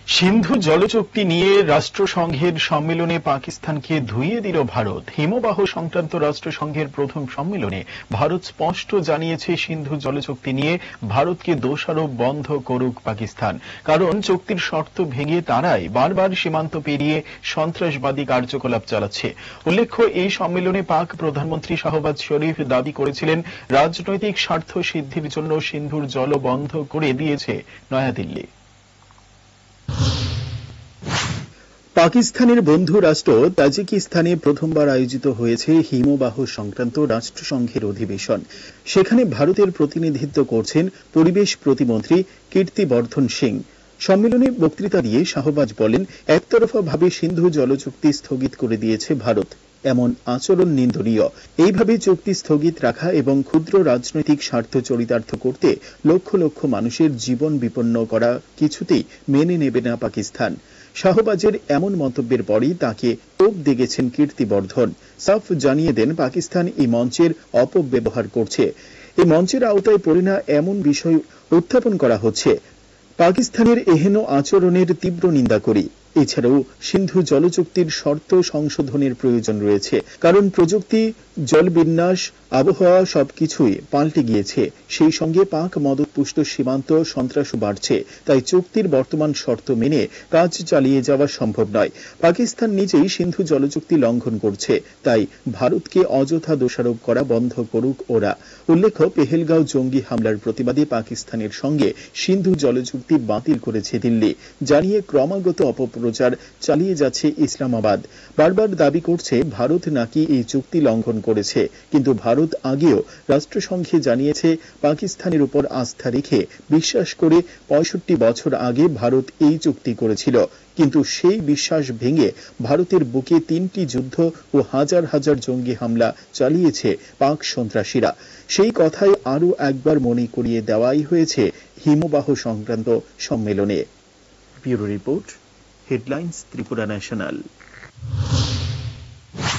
সিন্ধু জলচুক্তি নিয়ে রাষ্ট্রসংঘের সম্মেলনে পাকিস্তানকে ধুইয়ে দিল ভারত। হিমবাহ সংক্রান্ত রাষ্ট্রসংঘের প্রথম সম্মেলনে ভারত স্পষ্ট জানিয়েছে, সিন্ধু জলচুক্তি নিয়ে ভারতকে দোষারোপ বন্ধ করুক পাকিস্তান। কারণ চুক্তির শর্ত ভেঙে তারাই বারবার সীমান্ত পেরিয়ে সন্ত্রাসবাদী কার্যকলাপ চালাচ্ছে। উল্লেখ্য, এই সম্মেলনে পাক প্রধানমন্ত্রী শাহবাজ শরীফ দাবি করেছিলেন, রাজনৈতিক স্বার্থ সিদ্ধির জন্য সিন্ধুর জল বন্ধ করে দিয়েছে নয়াদিল্লি। পাকিস্তানের বন্ধু রাষ্ট্র তাজিকিস্তানে প্রথমবার আয়োজিত হয়েছে হিমবাহ সংক্রান্ত রাষ্ট্রসংঘের অধিবেশন। সেখানে ভারতের প্রতিনিধিত্ব করছেন পরিবেশ প্রতিমন্ত্রী কীর্তিবর্ধন সিং। সম্মেলনে বক্তৃতা দিয়ে শাহবাজ বলেন, একতরফাভাবে সিন্ধু জলচুক্তি স্থগিত করে দিয়েছে ভারত। এমন আচরণ নিন্দনীয়। এইভাবে চুক্তি স্থগিত রাখা এবং ক্ষুদ্র রাজনৈতিক স্বার্থ চরিতার্থ করতে লক্ষ লক্ষ মানুষের জীবন বিপন্ন করা কিছুতেই মেনে নেবে না পাকিস্তান। শাহবাজের এমন মন্তব্যের পরই তাকে তোপ দেগেছেন কীর্তিবর্ধন। সাফ জানিয়ে দেন, পাকিস্তান এই মঞ্চের অপব্যবহার করছে। এই মঞ্চের আওতায় পড়ে না এমন বিষয় উত্থাপন করা হচ্ছে। পাকিস্তানের এহেন আচরণের তীব্র নিন্দা করি। এছাড়াও সিন্ধু জলচুক্তির শর্ত সংশোধনের প্রয়োজন রয়েছে। কারণ প্রযুক্তি, জলবিন্যাস, আবহাওয়া সবকিছুই পাল্টে গিয়েছে। সেই সঙ্গে পাক মদতপুষ্ট সীমান্ত সন্ত্রাসও বাড়ছে। তাই চুক্তির বর্তমান শর্ত মেনে কাজ চালিয়ে যাওয়া সম্ভব নয়। পাকিস্তান নিজেই সিন্ধু জলচুক্তি লঙ্ঘন করছে। তাই ভারতকে অযথা দোষারোপ করা বন্ধ করুক ওরা। উল্লেখ্য, পেহেলগাঁও জঙ্গি হামলার প্রতিবাদে পাকিস্তানের সঙ্গে সিন্ধু জলচুক্তি বাতিল করেছে দিল্লি। জানিয়ে ক্রমাগত অপপ্রচার চালিয়ে যাচ্ছে ইসলামাবাদ। বারবার দাবি করছে ভারত নাকি এই চুক্তি লঙ্ঘন করেছে। কিন্তু ভারত আগেও রাষ্ট্রসংঘে জানিয়েছে, পাকিস্তানের উপর আস্থা রেখে বিশ্বাস করে ৬৫ বছর আগে ভারত এই চুক্তি করেছিল। কিন্তু সেই বিশ্বাস ভেঙে ভারতের বুকে ৩টি যুদ্ধ ও হাজার হাজার জঙ্গি হামলা চালিয়েছে পাক সন্ত্রাসীরা। সেই কথাই আরও একবার মনে করিয়ে দেওয়াই হয়েছে হিমবাহ সংক্রান্ত সম্মেলনে। Bureau report, headlines, Tripura national.